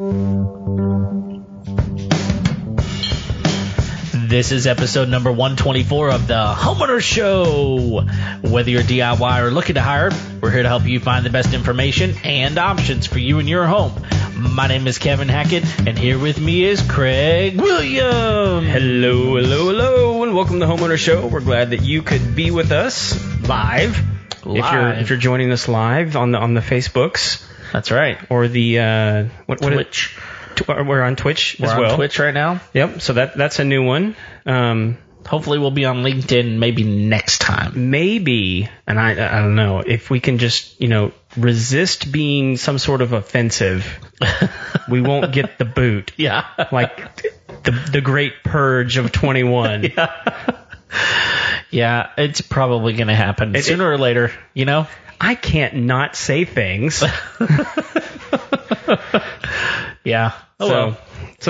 This is episode number 124 of the Homeowner Show. Whether you're DIY or looking to hire, we're here to help you find the best information and options for you and your home. My name is Kevin Hackett, and here with me is Craig Williams. Hello, and welcome to the Homeowner Show. We're glad that you could be with us live. If you're joining us live on the Facebooks. That's right. Or the Twitch. We're on Twitch as well. We're on Twitch right now. Yep. So that's a new one. Hopefully we'll be on LinkedIn maybe next time. Maybe, and I don't know if we can just resist being some sort of offensive. We won't get the boot. Yeah. Like the Great Purge of 21. Yeah, it's probably going to happen sooner or later. I can't not say things. Yeah. So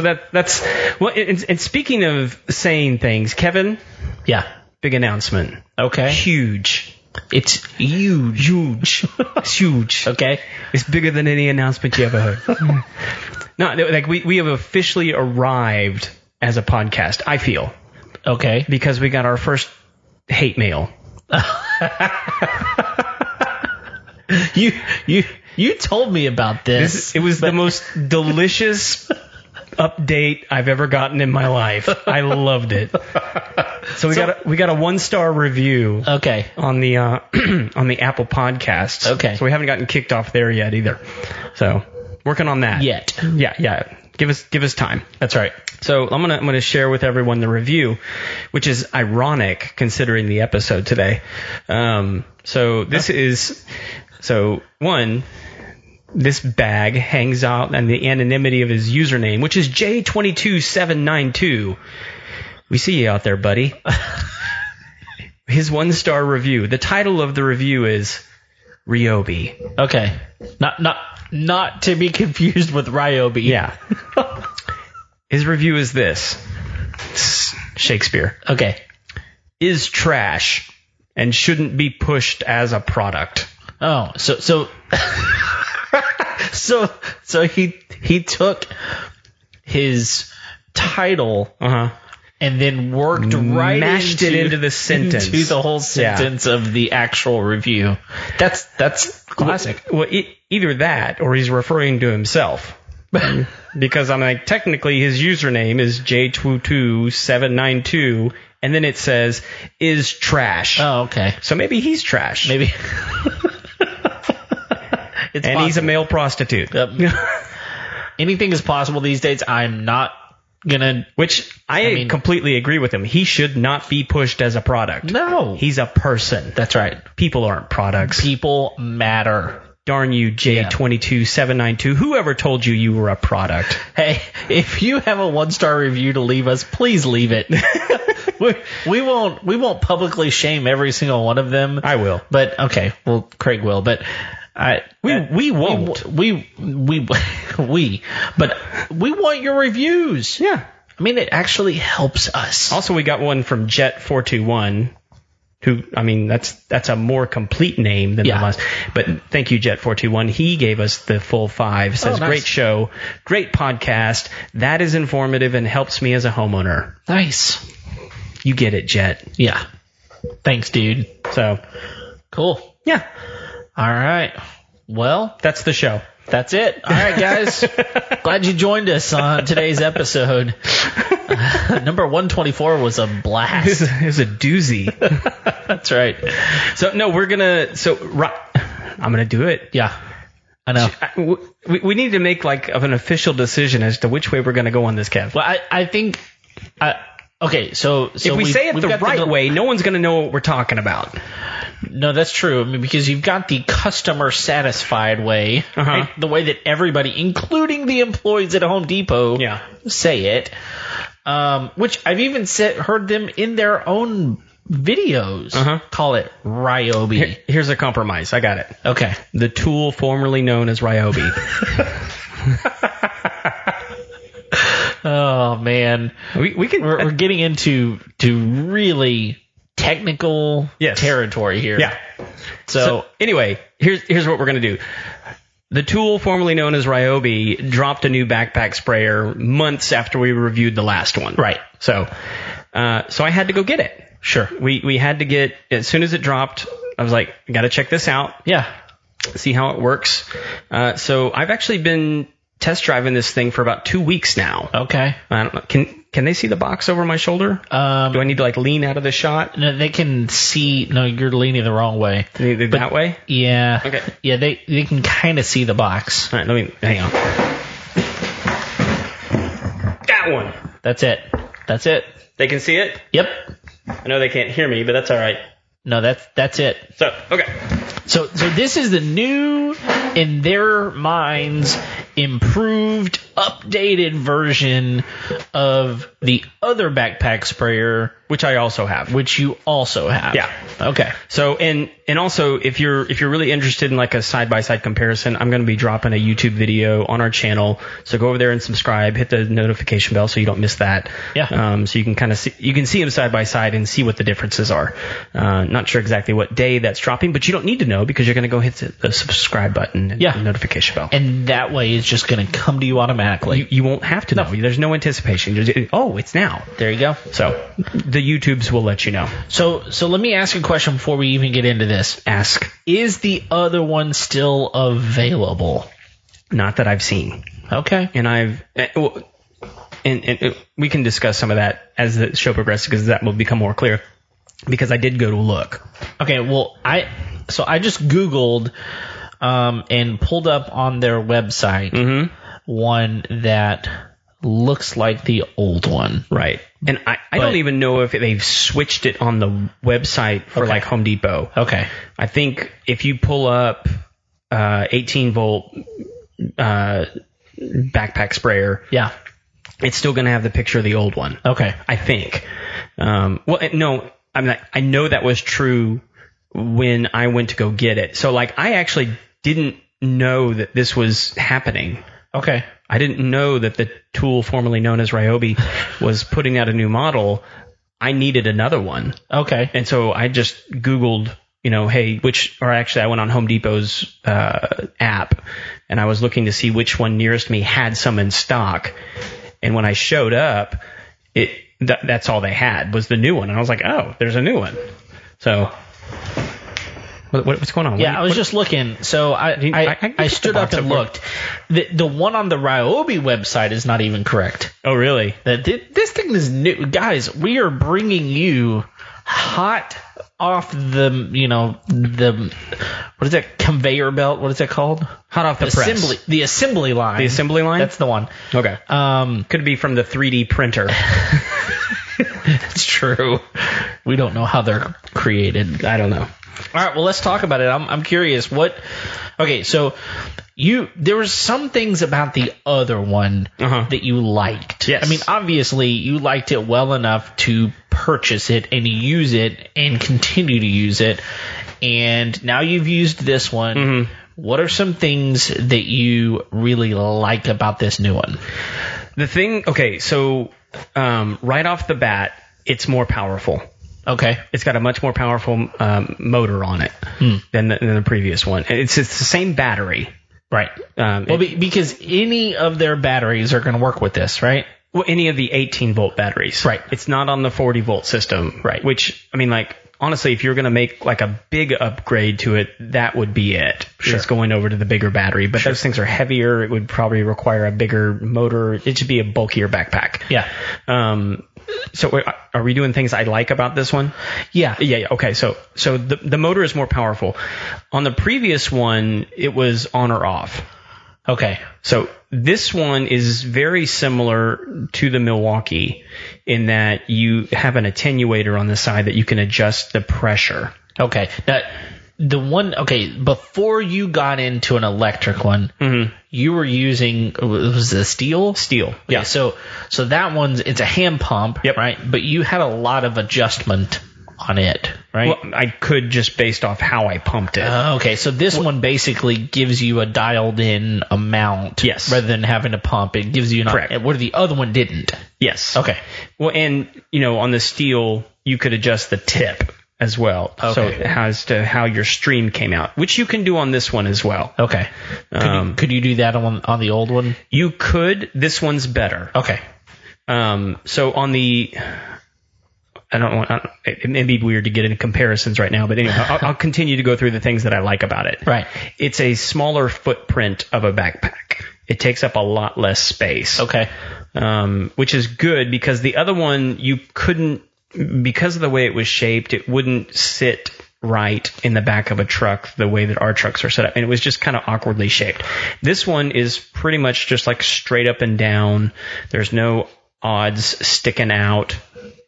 that's well. And speaking of saying things, Kevin. Yeah. Big announcement. Okay. Huge. It's huge. It's huge. Okay. It's bigger than any announcement you ever heard. No, like we have officially arrived as a podcast. I feel. Okay. Because we got our first hate mail. You told me about this. It was the most delicious update I've ever gotten in my life. I loved it. So we got a 1-star review. Okay. On the on the Apple Podcast. Okay. So we haven't gotten kicked off there yet either. So working on that. Yet. Yeah. Give us time. That's right. So I'm gonna share with everyone the review, which is ironic considering the episode today. This bag hangs out in the anonymity of his username, which is J22792. We see you out there, buddy. His 1-star review. The title of the review is Ryobi. Okay. Not to be confused with Ryobi. Yeah. His review is this. Shakespeare. Okay. Is trash and shouldn't be pushed as a product. Oh, so he took his title and then worked mashed it into the sentence, into the whole sentence of the actual review. That's classic. Well, either that or he's referring to himself. Because I'm like, technically his username is J22792, and then it says is trash. Oh, okay. So maybe he's trash. Maybe. And possible. He's a male prostitute. Anything is possible these days. I'm not gonna. Which I completely agree with him. He should not be pushed as a product. No. He's a person. That's right. People aren't products. People matter. Darn you, J22792. Whoever told you were a product? Hey, if you have a 1-star review to leave us, please leave it. we won't publicly shame every single one of them. I will. But okay, well, Craig will. But we won't. But we want your reviews. Yeah. I mean, it actually helps us. Also, we got one from Jet421. Who, that's a more complete name than the last. But thank you, Jet421. He gave us the full 5. Says, nice. Great show, great podcast. That is informative and helps me as a homeowner. Nice. You get it, Jet. Yeah. Thanks, dude. So, cool. Yeah. All right. Well, that's the show. That's it. All right, guys. Glad you joined us on today's episode. Number 124 was a blast. It was a doozy. That's right. So, no, I'm going to do it. Yeah, I know. We need to make of an official decision as to which way we're going to go on this, Kev. Well, I think... okay, so if we say it the right way, no one's going to know what we're talking about. No, that's true. Because you've got the customer satisfied way, right? The way that everybody, including the employees at Home Depot, say it. Which I've even heard them in their own videos call it Ryobi. Here's a compromise. I got it. Okay. The tool formerly known as Ryobi. Oh man, we're getting into really technical territory here. Yeah. So anyway, here's what we're gonna do. the tool formerly known as Ryobi dropped a new backpack sprayer months after we reviewed the last one. Right. So I had to go get it. Sure. We had to get, as soon as it dropped, I was like, got to check this out. Yeah. See how it works. So I've actually been test driving this thing for about 2 weeks now. Okay. I don't know. Can they see the box over my shoulder? Do I need to like lean out of the shot? No, they can see. No, you're leaning the wrong way. That way? Yeah. Okay. Yeah, they can kind of see the box. All right, let me hang on. That one. That's it. That's it. They can see it? Yep. I know they can't hear me, but that's all right. No, that's it. So, okay. So this is the new, in their minds, improved, updated version of the other backpack sprayer, which I also have. Which you also have. Yeah. Okay. So and also if you're really interested in like a side-by-side comparison, I'm going to be dropping a YouTube video on our channel. So go over there and subscribe, hit the notification bell so you don't miss that. Yeah. So you can kind of see them side by side and see what the differences are. Not sure exactly what day that's dropping, but you don't need to know because you're going to go hit the subscribe button and the notification bell. And that way it's just going to come to you automatically. You won't have to know. There's no anticipation. It's now. There you go. So the YouTubes will let you know. So let me ask you a question before we even get into this. Ask. Is the other one still available? Not that I've seen. Okay. And and we can discuss some of that as the show progresses because that will become more clear. Because I did go to look. Okay. Well, I just Googled and pulled up on their website one that looks like the old one. Right. And I don't even know if they've switched it on the website for like Home Depot. Okay. I think if you pull up 18 volt backpack sprayer, it's still going to have the picture of the old one. Okay. I think. No, I know that was true when I went to go get it. So like I actually didn't know that this was happening. Okay. I didn't know that the tool formerly known as Ryobi was putting out a new model. I needed another one. Okay. And so I just Googled, I went on Home Depot's app and I was looking to see which one nearest me had some in stock. And when I showed up, that's all they had was the new one. And I was like, oh, there's a new one. So what's going on? Yeah, I was just looking. So I stood up and looked. The one on the Ryobi website is not even correct. Oh, really? This thing is new. Guys, we are bringing you hot off the what is that conveyor belt? What is that called? Hot off the press. The assembly line. The assembly line? That's the one. Okay. Could be from the 3D printer. It's true. We don't know how they're created. I don't know. All right, well, let's talk about it. I'm curious. Okay, so there were some things about the other one that you liked. Yes. I mean, obviously, you liked it well enough to purchase it and use it and continue to use it. And now you've used this one. What are some things that you really like about this new one? So right off the bat, it's more powerful. Okay. It's got a much more powerful motor on it than the previous one. It's the same battery. Right. Because any of their batteries are going to work with this, right? Well, any of the 18 volt batteries. Right. It's not on the 40 volt system. Right. Which, I mean, like, honestly, if you're going to make like a big upgrade to it, that would be it. Sure. It's going over to the bigger battery. But those things are heavier. It would probably require a bigger motor. It should be a bulkier backpack. Yeah. So are we doing things I like about this one? Yeah. Yeah. Okay. So the motor is more powerful. On the previous one, it was on or off. Okay. So this one is very similar to the Milwaukee in that you have an attenuator on the side that you can adjust the pressure. Okay. Now, before you got into an electric one, you were using, was it steel? Steel. Okay, yeah. So that it's a hand pump, right? But you had a lot of adjustment on it, right? Well, I could just based off how I pumped it. Okay, so this one basically gives you a dialed-in amount, yes, rather than having to pump. It gives you correct. Where the other one didn't. Yes. Okay. Well, and on the steel, you could adjust the tip as well. Okay. So as to how your stream came out, which you can do on this one as well. Okay. Could you do that on the old one? You could. This one's better. Okay. So on the, it may be weird to get into comparisons right now, but anyway, I'll continue to go through the things that I like about it. Right. It's a smaller footprint of a backpack. It takes up a lot less space. Okay. Which is good because the other one you couldn't, because of the way it was shaped, it wouldn't sit right in the back of a truck the way that our trucks are set up. And it was just kind of awkwardly shaped. This one is pretty much just like straight up and down. There's no odds sticking out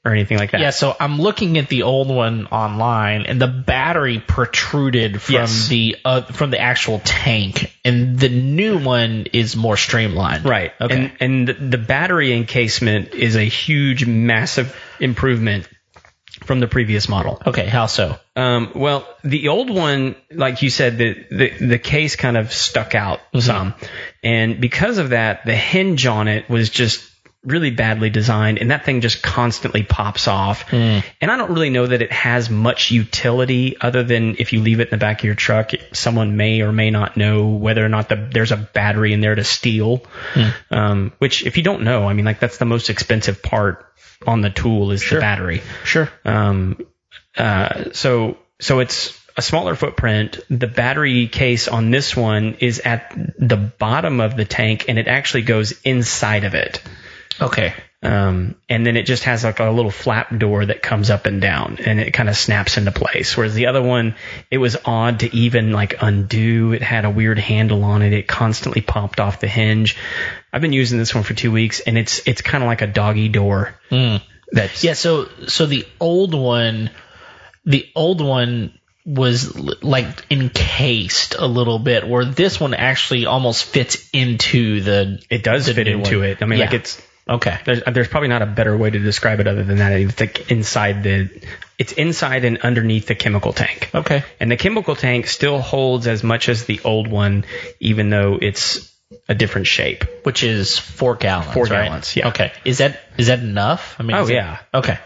or anything like that. Yeah, so I'm looking at the old one online, and the battery protruded from from the actual tank, and the new one is more streamlined. Right. Okay. And the battery encasement is a huge, massive improvement from the previous model. Okay, how so? Well, the old one, like you said, the case kind of stuck out some, and because of that, the hinge on it was just really badly designed, and that thing just constantly pops off. And I don't really know that it has much utility other than if you leave it in the back of your truck, someone may or may not know whether or not there's a battery in there to steal. Which, if you don't know, I mean, like, that's the most expensive part on the tool is the battery. Sure. So it's a smaller footprint. The battery case on this one is at the bottom of the tank, and it actually goes inside of it. Okay. And then it just has like a little flap door that comes up and down, and it kind of snaps into place. Whereas the other one, it was odd to even like undo. It had a weird handle on it. It constantly popped off the hinge. I've been using this one for 2 weeks, and it's kind of like a doggy door. That's So the old one was like encased a little bit, where this one actually almost fits into the. It does fit into one. it. I mean, like it's. Okay. There's probably not a better way to describe it other than that. It's like it's inside and underneath the chemical tank. Okay. And the chemical tank still holds as much as the old one, even though it's a different shape. Which is 4 gallons. 4 right? gallons. Yeah. Okay. Is that enough? I mean. Yeah. Okay.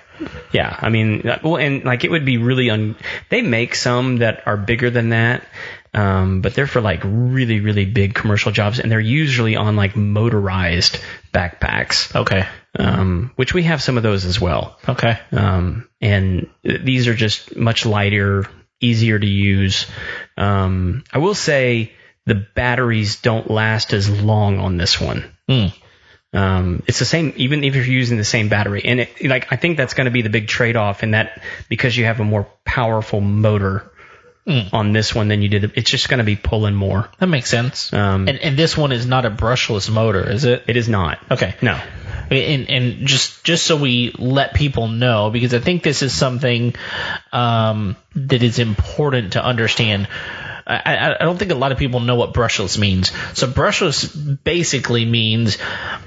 Yeah. I mean, well, and like it would be really they make some that are bigger than that. But they're for like really, really big commercial jobs, and they're usually on like motorized backpacks. Okay. Which we have some of those as well. Okay. And these are just much lighter, easier to use. I will say the batteries don't last as long on this one. It's the same, even if you're using the same battery. And I think that's going to be the big trade-off in that, because you have a more powerful motor on this one than you did. It's just going to be pulling more. That makes sense. And this one is not a brushless motor, is it? It is not. Okay. No. And just so we let people know, because I think this is something that is important to understand. I don't think a lot of people know what brushless means. So brushless basically means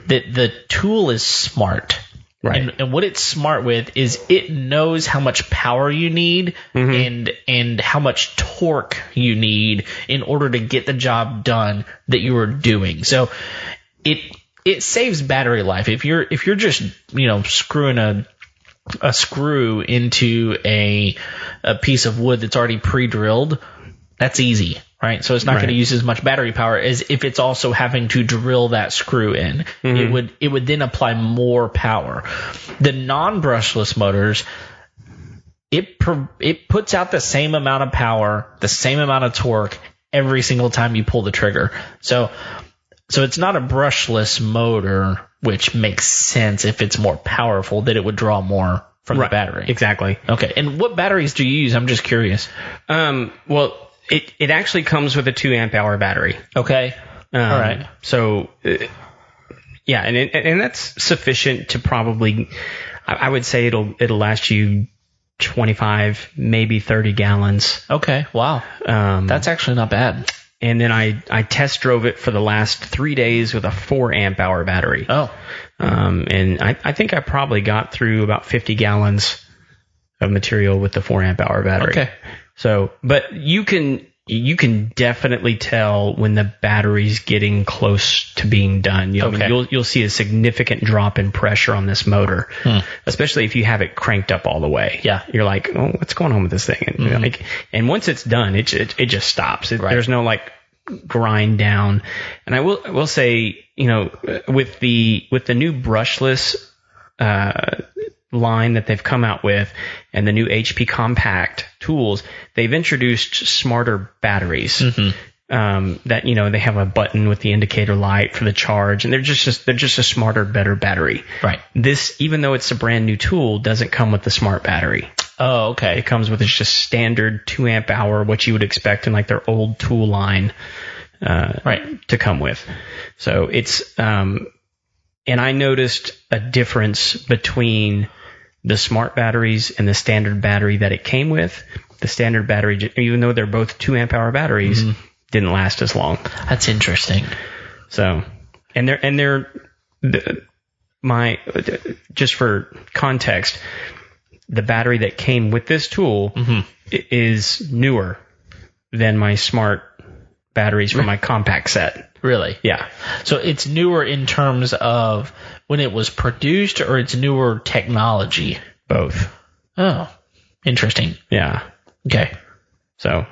that the tool is smart. Right. And what it's smart with is it knows how much power you need and how much torque you need in order to get the job done that you are doing. So it saves battery life. If you're just, screwing a screw into a piece of wood that's already pre-drilled, that's easy, right? So it's not going to use as much battery power as if it's also having to drill that screw in. It would then apply more power. The non-brushless motors, it puts out the same amount of power, the same amount of torque every single time you pull the trigger. So it's not a brushless motor, which makes sense if it's more powerful, that it would draw more from the battery. Exactly. Okay. And what batteries do you use? I'm just curious. Well, it actually comes with a 2 amp hour battery. Okay. All right. So, yeah, and that's sufficient to probably, I would say it'll last you 25, maybe 30 gallons. Okay. Wow. That's actually not bad. And then I test drove it for the last 3 days with a 4 amp hour battery. Oh. And I think I probably got through about 50 gallons of material with the 4 amp hour battery. Okay. So, but you can you can definitely tell when the battery's getting close to being done. You'll see a significant drop in pressure on this motor, especially if you have it cranked up all the way. Yeah, you're like, oh, what's going on with this thing? And, and once it's done, it just stops. There's no like grind down. And I will say, with the new brushless line that they've come out with and the new HP compact tools, they've introduced smarter batteries. That they have a button with the indicator light for the charge, and they're just a smarter, better battery. Right. This, even though it's a brand new tool, doesn't come with the smart battery. Oh, okay. It comes with just standard 2 amp hour, what you would expect in like their old tool line, to come with. So it's and I noticed a difference between the smart batteries and the standard battery that it came with. The standard battery, even though they're both 2 amp hour batteries, didn't last as long. That's interesting. So, just for context, the battery that came with this tool is newer than my smart batteries for my compact set. Really? Yeah. So it's newer in terms of when it was produced, or it's newer technology? Both. Oh, interesting. Yeah. Okay. So,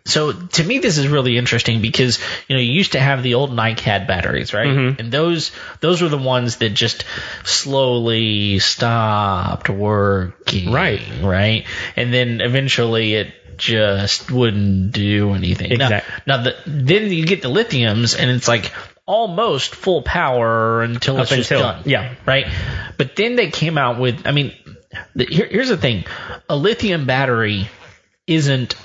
so to me, this is really interesting because, you used to have the old NiCad batteries, right? And those were the ones that just slowly stopped working. Right. And then eventually it just wouldn't do anything. Exactly. Then you get the lithiums and it's like almost full power until it's just done. Yeah. Right. But then they came out with, here's the thing. A lithium battery isn't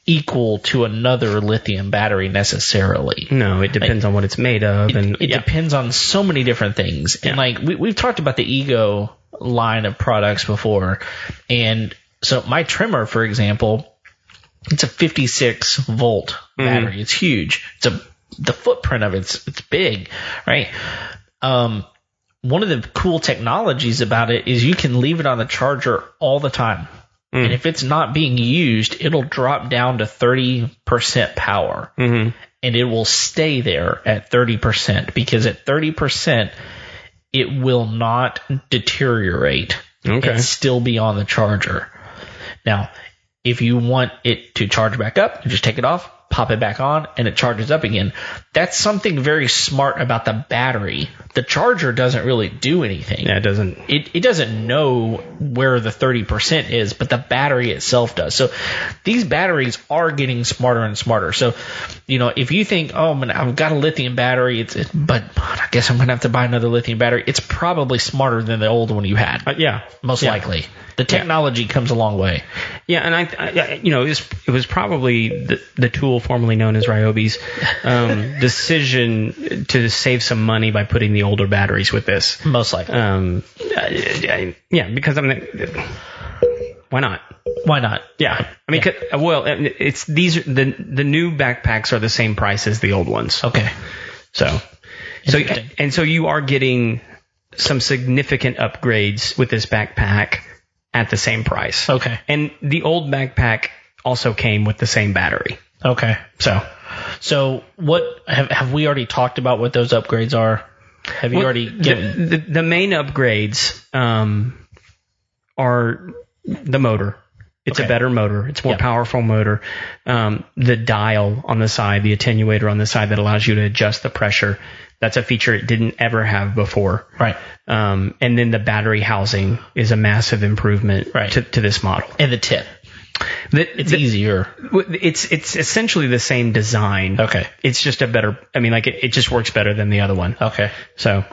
equal to another lithium battery necessarily. No, it depends on what it's made of. It depends on so many different things. Yeah. And we've talked about the Ego line of products before. And so my trimmer, for example, it's a 56 volt battery. It's huge. The footprint of it's big, right? One of the cool technologies about it is you can leave it on the charger all the time. And if it's not being used, it'll drop down to 30% power. And it will stay there at 30% because at 30%, it will not deteriorate and still be on the charger. Now, if you want it to charge back up, you just take it off, pop it back on, and it charges up again. That's something very smart about the battery. The charger doesn't really do anything. Yeah, it doesn't. It doesn't know where the 30% is, but the battery itself does. So these batteries are getting smarter and smarter. So, if you think, oh, man, I've got a lithium battery, but I guess I'm going to have to buy another lithium battery. It's probably smarter than the old one you had. Most likely. The technology comes a long way. Yeah, and it was probably the tool formerly known as Ryobi's decision to save some money by putting the older batteries with this. Most likely. Because why not? Why not? Yeah. It's the new backpacks are the same price as the old ones. Okay. So you are getting some significant upgrades with this backpack at the same price. Okay. And the old backpack also came with the same battery. Okay. So what have we already talked about what those upgrades are? Have you already given the main upgrades are the motor. It's a better motor. It's more powerful motor. The dial on the side, the attenuator on the side that allows you to adjust the pressure. That's a feature it didn't ever have before. Right. And then the battery housing is a massive improvement to this model. And the tip. It's easier. It's essentially the same design. Okay. It's just a better, it just works better than the other one. Okay. So,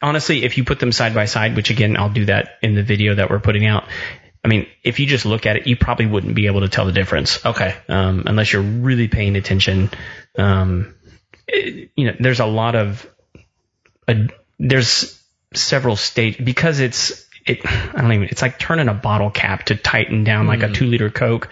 honestly, if you put them side by side, which again, I'll do that in the video that we're putting out. If you just look at it, you probably wouldn't be able to tell the difference. Okay. Unless you're really paying attention. There's a lot of, there's several stages because it's like turning a bottle cap to tighten down like a 2-liter Coke.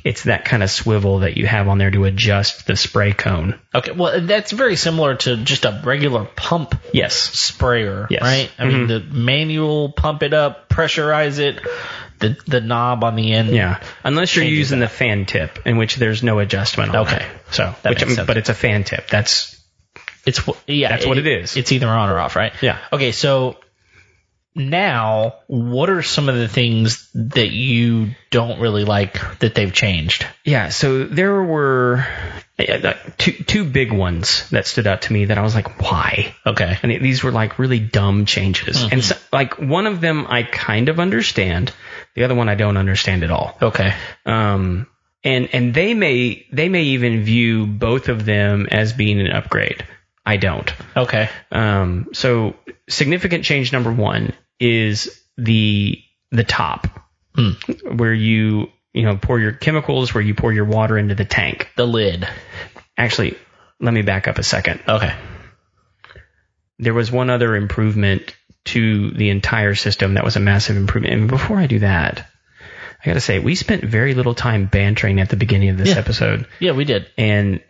It's that kind of swivel that you have on there to adjust the spray cone. Okay. Well, that's very similar to just a regular pump sprayer, right? The manual, pump it up, pressurize it, the knob on the end. Yeah, unless you're using the fan tip, in which there's no adjustment on that. So, but it's a fan tip. That's what it is. It's either on or off, right? Yeah. Okay, so now, what are some of the things that you don't really like that they've changed? Yeah, so there were two big ones that stood out to me that I was like, why? Okay. And these were like really dumb changes. Mm-hmm. And so, like, one of them I kind of understand. The other one I don't understand at all. Okay. And they may even view both of them as being an upgrade. I don't. Okay. So significant change number one is the top, where you pour your chemicals, where you pour your water into the tank. The lid. Actually, let me back up a second. Okay. There was one other improvement to the entire system that was a massive improvement. And before I do that, I got to say, we spent very little time bantering at the beginning of this episode. Yeah, we did. And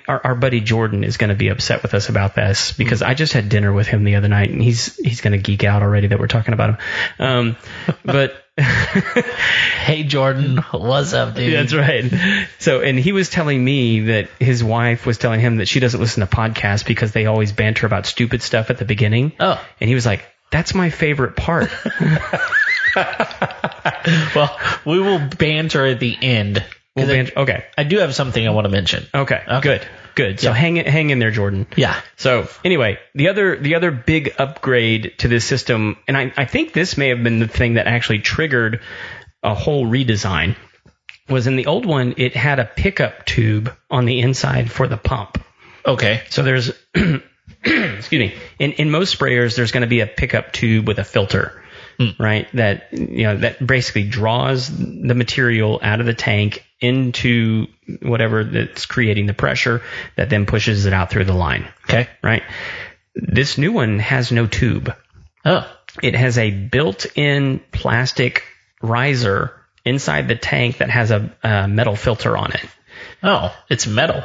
our buddy Jordan is going to be upset with us about this because I just had dinner with him the other night, and he's going to geek out already that we're talking about him. But hey, Jordan, what's up, dude? That's right. So, and he was telling me that his wife was telling him that she doesn't listen to podcasts because they always banter about stupid stuff at the beginning. Oh. And he was like, that's my favorite part. Well, we will banter at the end. Okay. I do have something I want to mention. Okay. Good. So hang in there, Jordan. Yeah. So anyway, the other big upgrade to this system, and I think this may have been the thing that actually triggered a whole redesign, was in the old one, it had a pickup tube on the inside for the pump. Okay. So there's, excuse me, in most sprayers, there's going to be a pickup tube with a filter. Right, that basically draws the material out of the tank into whatever that's creating the pressure that then pushes it out through the line. Okay, right. This new one has no tube. Oh, it has a built-in plastic riser inside the tank that has a metal filter on it. Oh, it's metal.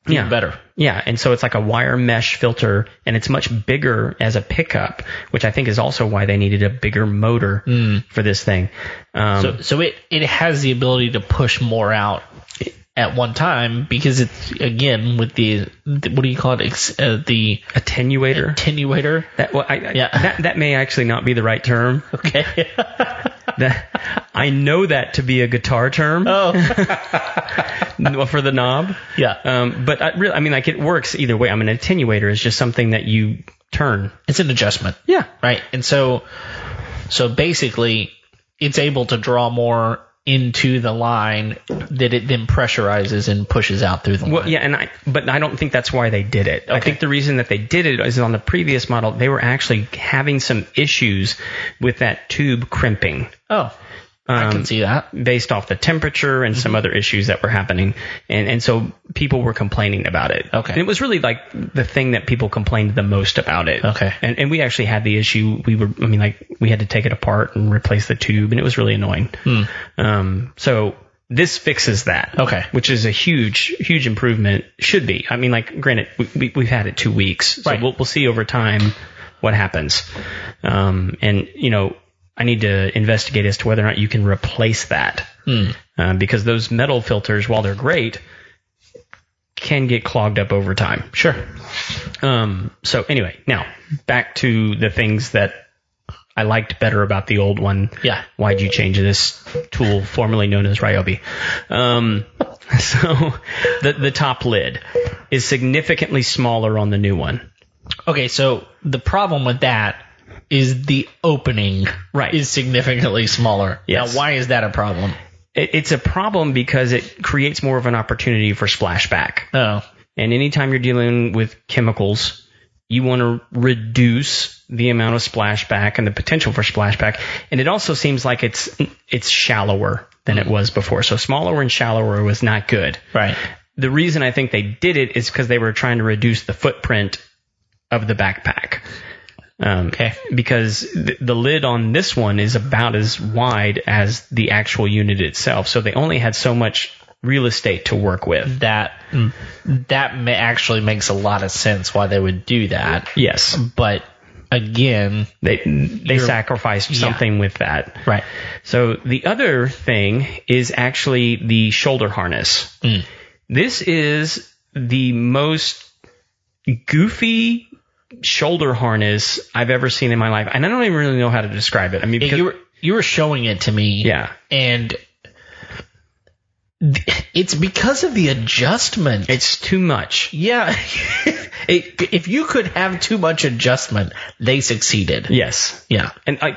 Yeah, better. Yeah, and so it's like a wire mesh filter, and it's much bigger as a pickup, which I think is also why they needed a bigger motor for this thing. So it has the ability to push more out at one time because it's, again, with the what do you call it? The attenuator. Attenuator. That may actually not be the right term. Okay. I know that to be a guitar term. Oh. For the knob. Yeah. But it works either way. An attenuator is just something that you turn. It's an adjustment. Yeah. Right. And so basically it's able to draw more into the line that it then pressurizes and pushes out through the line. Well, yeah, but I don't think that's why they did it. Okay. I think the reason that they did it is on the previous model, they were actually having some issues with that tube crimping. Oh. I can see that. Based off the temperature and some other issues that were happening. And so people were complaining about it. Okay. And it was really like the thing that people complained the most about it. Okay. And we actually had the issue. We had to take it apart and replace the tube, and it was really annoying. So this fixes that. Okay. Which is a huge, huge improvement. Should be. Granted, we've had it 2 weeks. So right. We'll see over time what happens. I need to investigate as to whether or not you can replace that. Because those metal filters, while they're great, can get clogged up over time. Sure. So anyway, now back to the things that I liked better about the old one. Yeah. Why'd you change this tool formerly known as Ryobi? So the top lid is significantly smaller on the new one. Okay, so the problem with that is the opening is significantly smaller. Yes. Now, why is that a problem? It's a problem because it creates more of an opportunity for splashback. Oh. And anytime you're dealing with chemicals, you want to reduce the amount of splashback and the potential for splashback. And it also seems like it's shallower than it was before. So smaller and shallower was not good. Right. The reason I think they did it is because they were trying to reduce the footprint of the backpack. Okay. Because the lid on this one is about as wide as the actual unit itself. So they only had so much real estate to work with. That actually makes a lot of sense why they would do that. Yes. But again, they sacrificed something with that. Right. So the other thing is actually the shoulder harness. This is the most goofy shoulder harness I've ever seen in my life, and I don't even really know how to describe it. I mean, because you were showing it to me, and it's because of the adjustment. It's too much. Yeah. If you could have too much adjustment, they succeeded. Yes. Yeah. And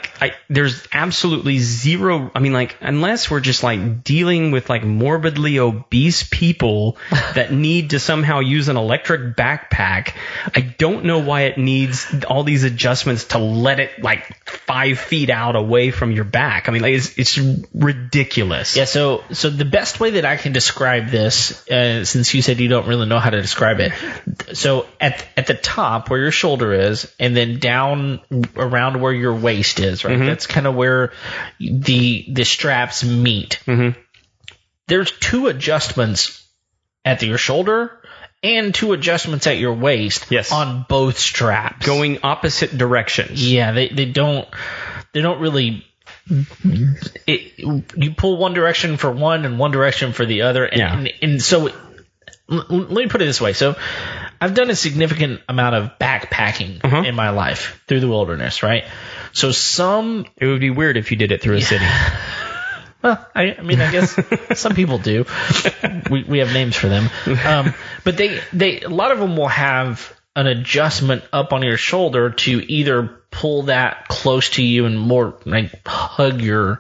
there's absolutely zero. I mean, like, unless we're just like dealing with like morbidly obese people that need to somehow use an electric backpack, I don't know why it needs all these adjustments to let it like 5 feet out away from your back. I mean, like, it's ridiculous. Yeah. So the best way that I can describe this, since you said you don't really know how to describe it, so at the top where your shoulder is, and then down around where your waist is, right? That's kind of where the straps meet. There's 2 adjustments at your shoulder and 2 adjustments at your waist. Yes. On both straps, going opposite directions. Yeah, they don't really. You pull one direction for one and one direction for the other, and so let me put it this way. So I've done a significant amount of backpacking in my life through the wilderness, right? So it would be weird if you did it through a city. Well, I mean, I guess some people do. We have names for them, but they a lot of them will have an adjustment up on your shoulder to either pull that close to you and more like hug your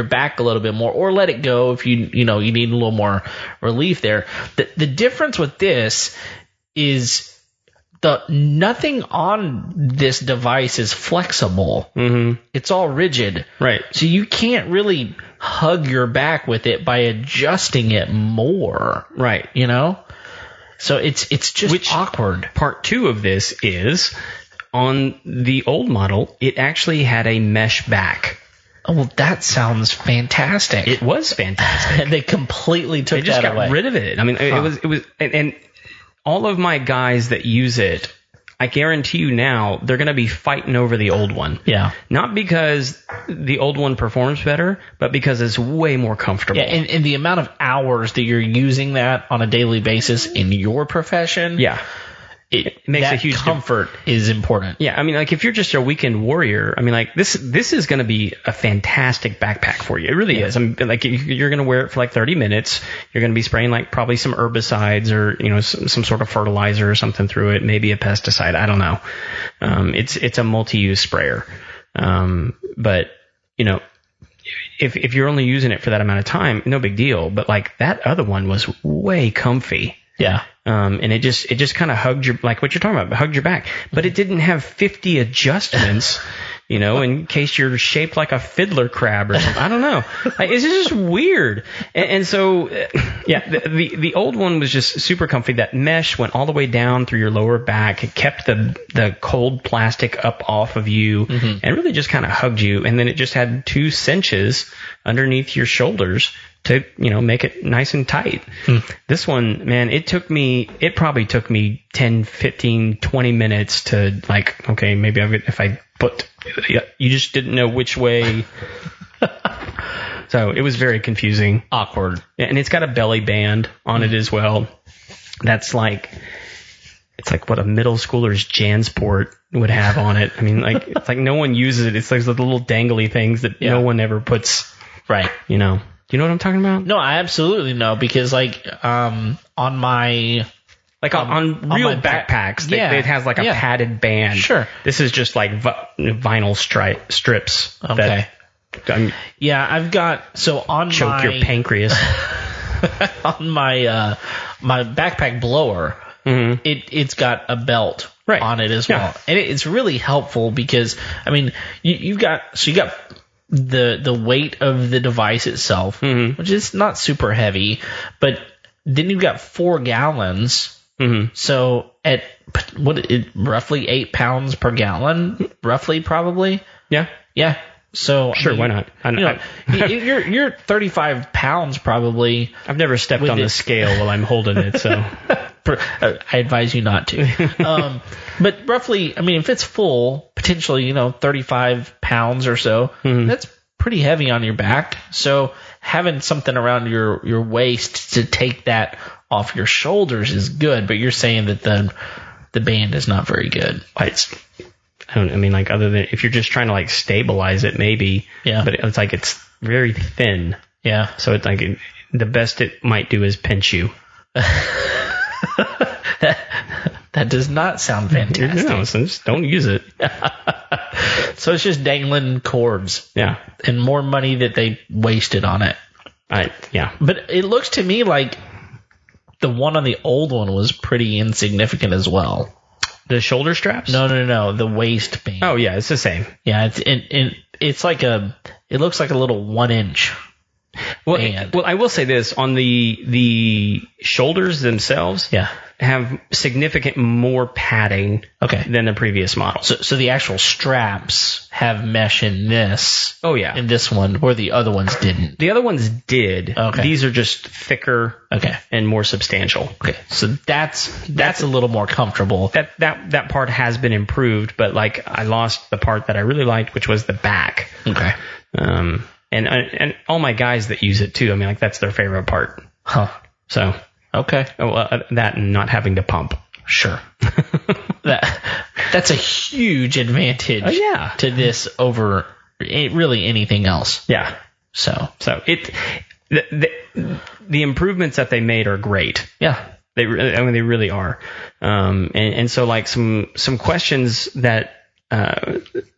back a little bit more, or let it go if you need a little more relief there. The difference with this is nothing on this device is flexible. It's all rigid. Right. So you can't really hug your back with it by adjusting it more. Right. So it's just awkward. Part 2 of this is, on the old model, it actually had a mesh back. Oh, well, that sounds fantastic. It was fantastic. They completely took that away. They just got rid of it. I mean, it was, and all of my guys that use it, I guarantee you now, they're going to be fighting over the old one. Yeah. Not because the old one performs better, but because it's way more comfortable. Yeah, and the amount of hours that you're using that on a daily basis in your profession. Yeah. It makes a huge comfort is important. Yeah, I mean, like, if you're just a weekend warrior, I mean, like, this is going to be a fantastic backpack for you. It really is. I mean, like, you're going to wear it for like 30 minutes. You're going to be spraying like probably some herbicides or some sort of fertilizer or something through it, maybe a pesticide. I don't know. It's a multi-use sprayer. But if you're only using it for that amount of time, no big deal. But like, that other one was way comfy. Yeah. And it just kind of hugged your, like what you're talking about, hugged your back. But it didn't have 50 adjustments, in case you're shaped like a fiddler crab or something. I don't know. Like, it's just weird. And so, the old one was just super comfy. That mesh went all the way down through your lower back. It kept the cold plastic up off of you and really just kind of hugged you. And then it just had 2 cinches underneath your shoulders to, make it nice and tight. This one, man, it probably took me 10, 15, 20 minutes to, like, okay, maybe if I put, you just didn't know which way. So it was very confusing. Awkward. And it's got a belly band on it as well. That's like, it's like what a middle schooler's JanSport would have on it. I mean, like, it's like no one uses it. It's like the little dangly things that no one ever puts. Right. Do you know what I'm talking about? No, I absolutely know, because like on my on real backpacks, it has like a padded band. Sure. This is just like vinyl strips. Okay. I've got on choke your pancreas on my my backpack blower. It's got a belt on it as well, and it's really helpful because I mean you got the weight of the device itself, which is not super heavy, but then you've got 4 gallons. So at roughly 8 pounds per gallon, roughly, probably. Yeah. So sure, why not? You're 35 pounds probably. I've never stepped on the scale while I'm holding it, so I advise you not to. But roughly, I mean, if it's full, potentially, 35 pounds or so. That's pretty heavy on your back. So having something around your waist to take that off your shoulders is good, but you're saying that the band is not very good. Other than if you're just trying to like stabilize it, maybe. Yeah. But it's like it's very thin. Yeah. So it's like the best it might do is pinch you. That does not sound fantastic. No, so just don't use it. So it's just dangling cords. Yeah. And more money that they wasted on it. Yeah. But it looks to me like the one on the old one was pretty insignificant as well. The shoulder straps? No. The waistband. Oh, yeah. It's the same. Yeah. It's like it looks like a little 1-inch. Well, I will say this on the shoulders themselves. Yeah. Have significant more padding than the previous model. So the actual straps have mesh in this. Oh, yeah. In this one, where the other ones didn't. The other ones did. Okay. These are just thicker and more substantial. Okay. So that's a little more comfortable. That part has been improved, but like I lost the part that I really liked, which was the back. Okay. And all my guys that use it too, like that's their favorite part. Huh. So... Okay. That and not having to pump. Sure. That's a huge advantage to this over really anything else. Yeah. So the improvements that they made are great. Yeah. They really are. And so like some questions that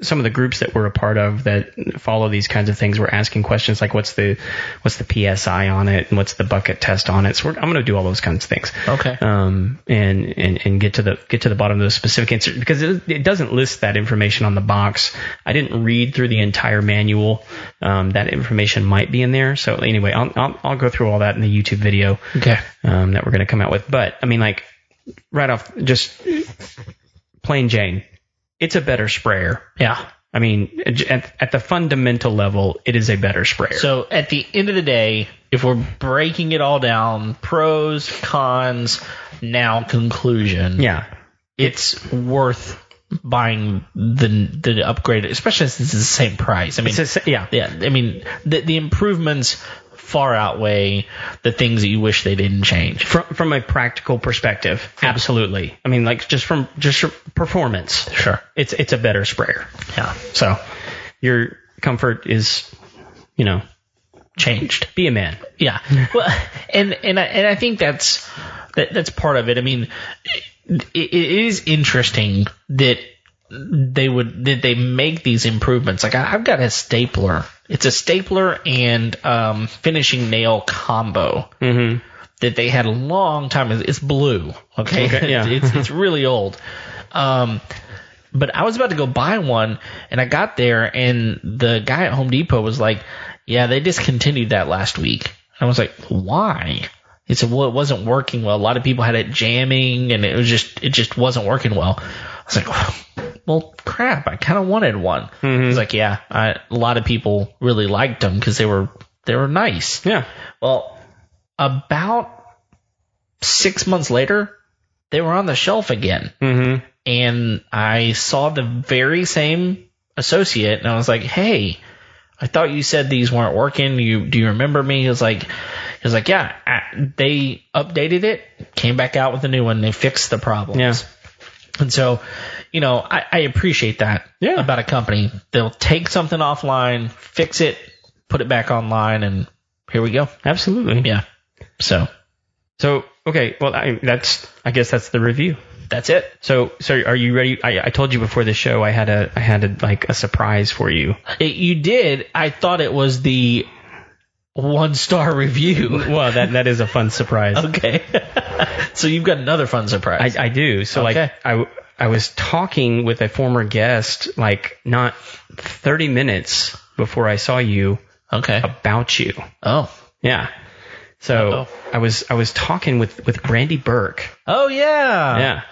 some of the groups that we're a part of that follow these kinds of things were asking questions like what's the PSI on it and what's the bucket test on it. So I'm going to do all those kinds of things. Okay. And get to the bottom of those specific answers because it doesn't list that information on the box. I didn't read through the entire manual. That information might be in there. So anyway, I'll go through all that in the YouTube video. Okay. That we're going to come out with. But like right off, just plain Jane. It's a better sprayer. Yeah. At the fundamental level, it is a better sprayer. So at the end of the day, if we're breaking it all down, pros, cons, now conclusion. Yeah. It's worth buying the upgrade, especially since it's the same price. Yeah. The improvements far outweigh the things that you wish they didn't change. From a practical perspective, absolutely. Just from performance. Sure. It's a better sprayer. Yeah. So your comfort is, changed. Be a man. Yeah. Well, and I think that's part of it. It is interesting that they make these improvements. Like I've got a stapler. It's a stapler and finishing nail combo that they had a long time. It's blue. Okay. Yeah. it's really old. But I was about to go buy one, and I got there, and the guy at Home Depot was like, "Yeah, they discontinued that last week." I was like, "Why?" He said, "Well, it wasn't working well. A lot of people had it jamming, and it just wasn't working well." I was like, "Well, crap! I kind of wanted one." He's like, "Yeah, a lot of people really liked them because they were nice." Yeah. Well, about 6 months later, they were on the shelf again, and I saw the very same associate, and I was like, "Hey, I thought you said these weren't working. Do you remember me?" He was like, "Yeah, they updated it, came back out with a new one. They fixed the problems." Yeah. And so, I appreciate that about a company. They'll take something offline, fix it, put it back online, and here we go. Absolutely. Yeah. So okay. Well, I guess that's the review. That's it. So are you ready? I told you before the show I had a surprise for you. You did. I thought it was the 1-star review. Well, that is a fun surprise. Okay. So you've got another fun surprise. I do. So okay. I was talking with a former guest not 30 minutes before I saw you. Okay. About you. Oh. Yeah. So I was talking with Brandy Burke. Oh yeah. Yeah.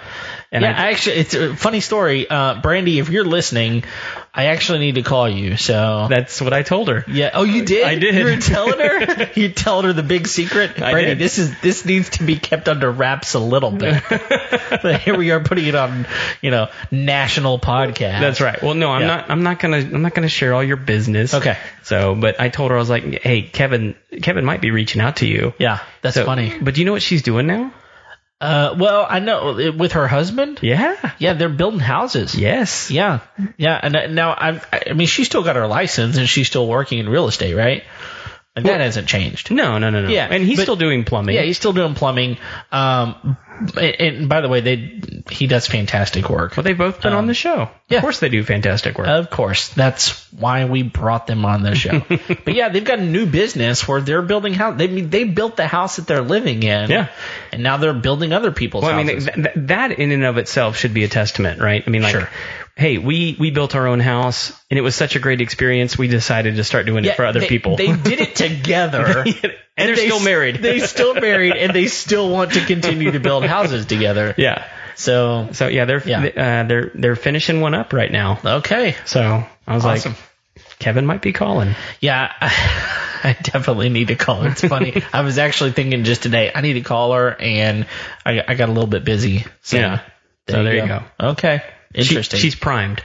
And actually, it's a funny story. Brandy, if you're listening, I actually need to call you. So that's what I told her. Yeah. Oh, you did? I did. You were telling her? You telling her the big secret? Brandy, this needs to be kept under wraps a little bit. But here we are putting it on, national podcast. That's right. Well, no, I'm not gonna share all your business. Okay. So, but I told her, I was like, hey, Kevin might be reaching out to you. Yeah, that's funny. But do you know what she's doing now? Well, I know with her husband. Yeah. Yeah, they're building houses. Yes. Yeah. And now I mean, she's still got her license and she's still working in real estate, right? And that hasn't changed. No. Yeah, and he's still doing plumbing. Yeah, he's still doing plumbing. And by the way, he does fantastic work. Well, they've both been on the show. Yeah. Of course they do fantastic work. Of course. That's why we brought them on the show. But yeah, they've got a new business where they're building house. They built the house that they're living in. Yeah. And now they're building other people's houses. I mean, that in and of itself should be a testament, right? I mean, like, sure. Hey, we built our own house, and it was such a great experience, we decided to start doing it for other people. They did it together. And they're still married. They're still married, and they still want to continue to build houses together. Yeah. So yeah, they're finishing one up right now. Okay. So I was like, Kevin might be calling. Yeah, I definitely need to call her. It's funny. I was actually thinking just today, I need to call her, and I got a little bit busy. So yeah. There you go. Okay. Interesting. She's primed.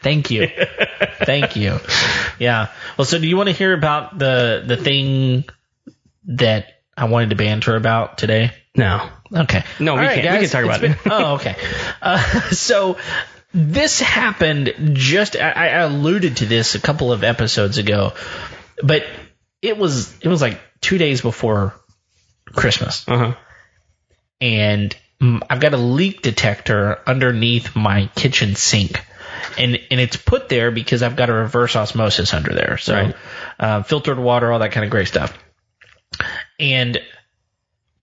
Thank you. Thank you. Yeah. Well, so do you want to hear about the thing that I wanted to banter about today? No. Okay. No, we can't. Guys, we can talk about it. Oh, okay. So this happened I alluded to this a couple of episodes ago, but it was like 2 days before Christmas. Uh-huh. And I've got a leak detector underneath my kitchen sink, and it's put there because I've got a reverse osmosis under there. So, right. Filtered water, all that kind of great stuff. And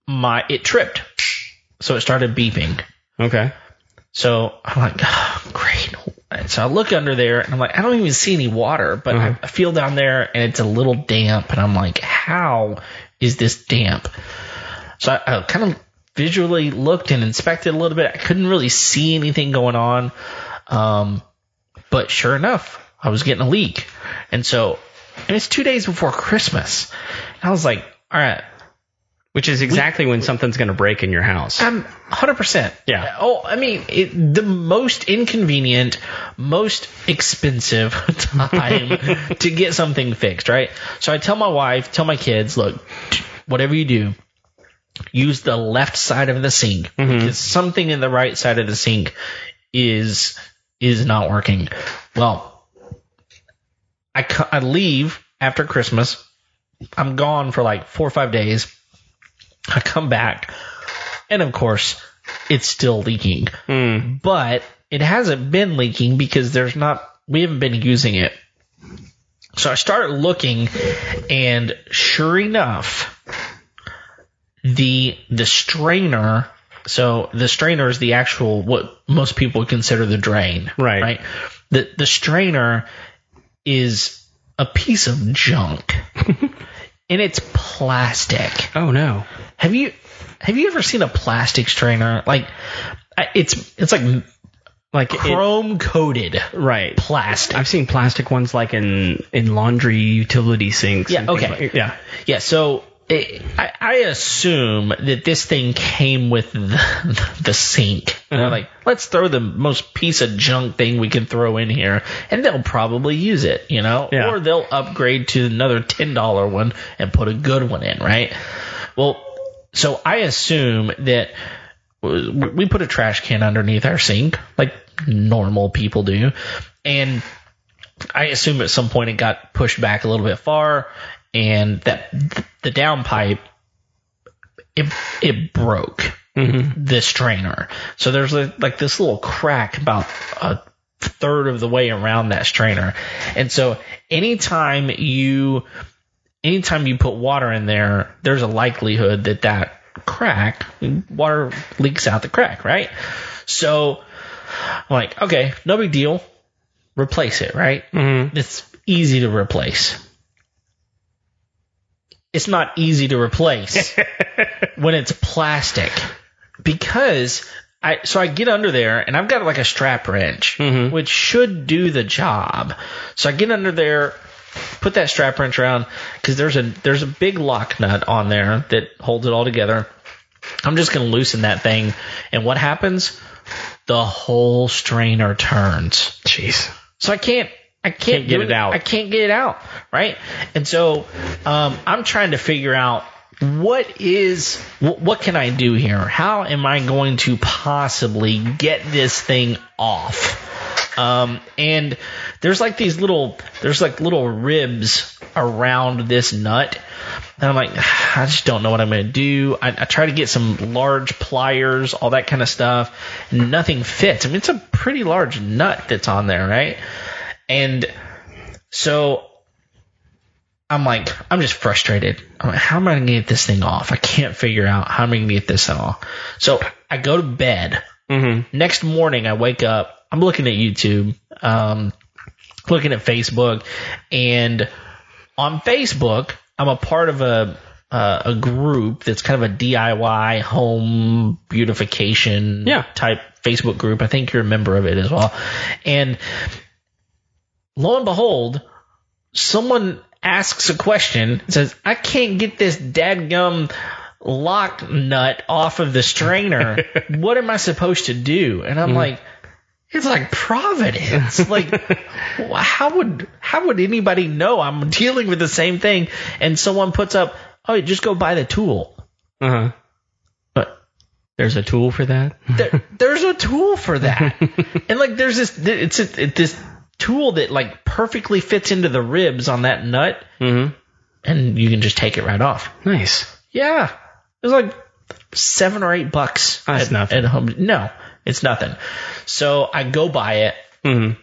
it tripped. So it started beeping. Okay. So I'm like, oh, great. So I look under there and I'm like, I don't even see any water, but I feel down there and it's a little damp. And I'm like, how is this damp? So I kind of visually looked and inspected a little bit. I couldn't really see anything going on. But sure enough, I was getting a leak. And it's 2 days before Christmas. And I was like, all right. Which is exactly when something's going to break in your house. 100%. Yeah. Oh, I mean, the most inconvenient, most expensive time to get something fixed, right? So I tell my wife, tell my kids, look, whatever you do, use the left side of the sink, because something in the right side of the sink is not working. Well, I leave after Christmas. I'm gone for like 4 or 5 days. I come back, and of course, it's still leaking. But it hasn't been leaking because we haven't been using it. So I started looking, and sure enough, the strainer. So the strainer is the actual, what most people would consider the drain. Right. The strainer is a piece of junk. And it's plastic. Oh no. Have you ever seen a plastic strainer? Like it's like chrome coated. Right. Plastic. I've seen plastic ones like in laundry utility sinks. Yeah, okay. Yeah, so I assume that this thing came with the sink. They're like, let's throw the most piece of junk thing we can throw in here, and they'll probably use it, Yeah. Or they'll upgrade to another $10 one and put a good one in, right? Well, so I assume that we put a trash can underneath our sink, like normal people do, and I assume at some point it got pushed back a little bit far, and that the downpipe it broke the strainer. So there's like this little crack about a third of the way around that strainer, and so anytime you put water in there, there's a likelihood that crack, water leaks out the crack, right? So I'm like, okay, no big deal, replace it, right? It's easy to replace. It's not easy to replace when it's plastic, because So I get under there, and I've got like a strap wrench, which should do the job. So I get under there, put that strap wrench around, because there's a big lock nut on there that holds it all together. I'm just going to loosen that thing, and what happens? The whole strainer turns. Jeez. So I can't get it out. I can't get it out, right? And so I'm trying to figure out what can I do here? How am I going to possibly get this thing off? And there's like little ribs around this nut. And I'm like, I just don't know what I'm going to do. I try to get some large pliers, all that kind of stuff, and nothing fits. I mean, it's a pretty large nut that's on there, right? And so I'm like, I'm just frustrated. I'm like, how am I going to get this thing off? I can't figure out how I'm going to get this thing off. So I go to bed. Next morning, I wake up. I'm looking at YouTube, looking at Facebook, and on Facebook, I'm a part of a group that's kind of a DIY home beautification type Facebook group. I think you're a member of it as well. And lo and behold, someone asks a question and says, I can't get this dadgum lock nut off of the strainer. What am I supposed to do? And I'm like, it's like Providence. Like, how would anybody know? I'm dealing with the same thing. And someone puts up, oh, just go buy the tool. But there's a tool for that? There's a tool for that. And like, there's this tool that like perfectly fits into the ribs on that nut. And you can just take it right off. Nice. Yeah. It was like $7 or $8. That's nothing. At home. No, it's nothing. So I go buy it. I'm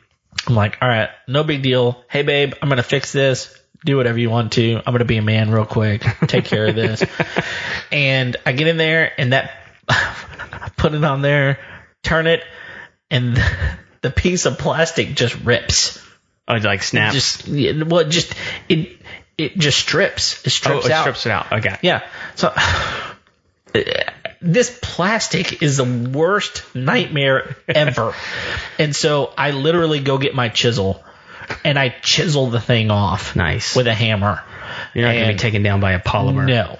like, all right, no big deal. Hey, babe, I'm going to fix this. Do whatever you want to. I'm going to be a man real quick. Take care of this. And I get in there, and I put it on there, turn it, and the piece of plastic just rips. Oh, it like snaps? It just strips. It strips out. Strips it out. Okay. Yeah. So this plastic is the worst nightmare ever. And so I literally go get my chisel and I chisel the thing off. Nice. With a hammer. You're not going to be taken down by a polymer. No.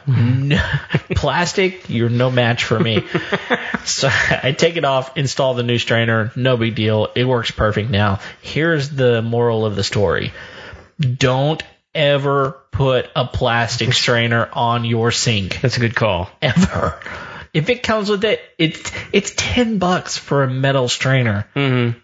Plastic, you're no match for me. So I take it off, install the new strainer. No big deal. It works perfect now. Here's the moral of the story. Don't ever put a plastic strainer on your sink. That's a good call. Ever. If it comes with it, it's $10 for a metal strainer.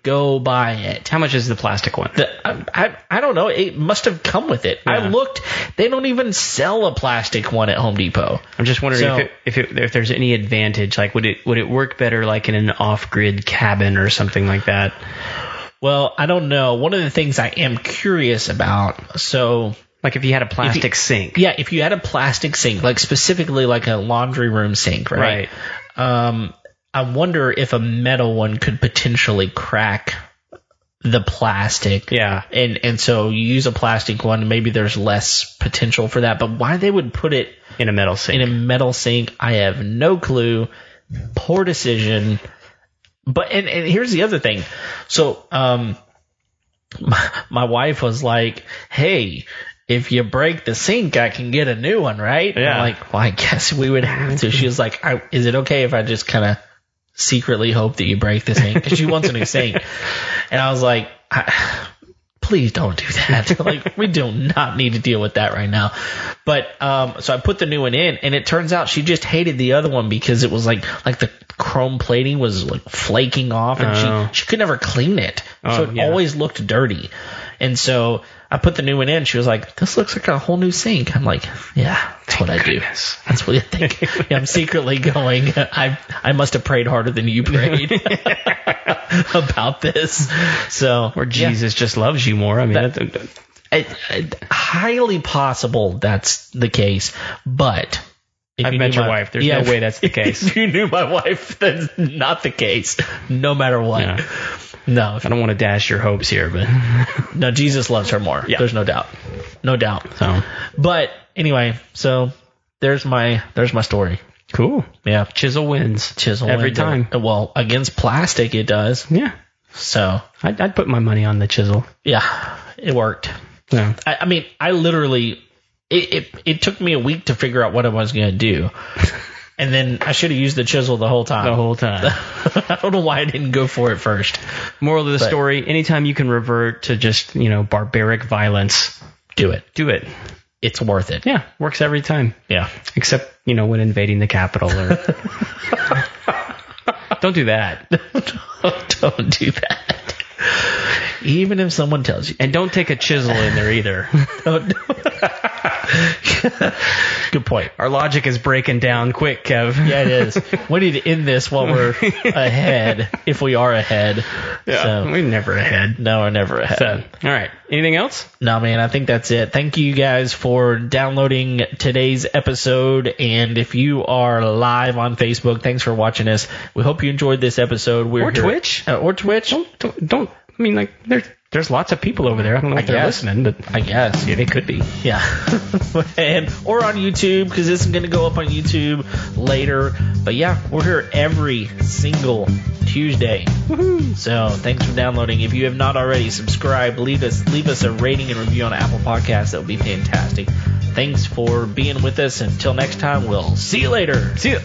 Go buy it. How much is the plastic one? I don't know. It must have come with it. Yeah. I looked. They don't even sell a plastic one at Home Depot. I'm just wondering if there's any advantage. Like, would it work better like in an off-grid cabin or something like that? Well, I don't know. One of the things I am curious about. So, like if you had a plastic sink. Yeah, if you had a plastic sink, like specifically like a laundry room sink, right? I wonder if a metal one could potentially crack the plastic. Yeah. And so you use a plastic one, maybe there's less potential for that. But why they would put it in a metal sink, I have no clue. Poor decision. But and here's the other thing. So my wife was like, hey, if you break the sink, I can get a new one, right? Yeah. I'm like, well, I guess we would have to. She was like, is it okay if I just kind of secretly hope that you break the sink? Because she wants a new sink. And I was like, please don't do that. Like, we do not need to deal with that right now. But so I put the new one in, and it turns out she just hated the other one because it was like the chrome plating was like flaking off, and she could never clean it. So it always looked dirty. And so I put the new one in. She was like, this looks like a whole new sink. I'm like, yeah, that's what I do. That's what I think. Yeah, I'm secretly going, I must have prayed harder than you prayed about this. So, or Jesus just loves you more. I mean, highly possible that's the case. But I've met your wife. There's no way that's the case. If you knew my wife, that's not the case. No matter what. Yeah. No. I don't want to dash your hopes here, but no, Jesus loves her more. Yeah. There's no doubt. No doubt. So, but anyway, so there's my story. Cool. Yeah. Chisel wins. Every time. Well, against plastic, it does. Yeah. So I'd put my money on the chisel. Yeah, it worked. Yeah. I mean, I literally, it took me a week to figure out what I was going to do. And then I should have used the chisel the whole time. I don't know why I didn't go for it first. Moral of the story, anytime you can revert to just, barbaric violence, do it. Do it. It's worth it. Yeah, works every time. Yeah. Except, when invading the Capitol. Or Don't do that. Don't do that. Even if someone tells you. And don't take a chisel in there either. Good point. Our logic is breaking down quick, Kev. Yeah, it is. We need to end this while we're ahead, if we are ahead. Yeah, so, we're never ahead. No, we're never ahead. So, all right. Anything else? No, man, I think that's it. Thank you guys for downloading today's episode. And if you are live on Facebook, thanks for watching us. We hope you enjoyed this episode. Twitch. Or Twitch. Don't. I mean, there's lots of people over there. I don't know if they're listening, but I guess. Yeah, they could be. Yeah. Or on YouTube, because this is going to go up on YouTube later. But yeah, we're here every single Tuesday. Woohoo! So thanks for downloading. If you have not already, subscribe. Leave us a rating and review on Apple Podcasts. That would be fantastic. Thanks for being with us. Until next time, we'll see you later. See ya.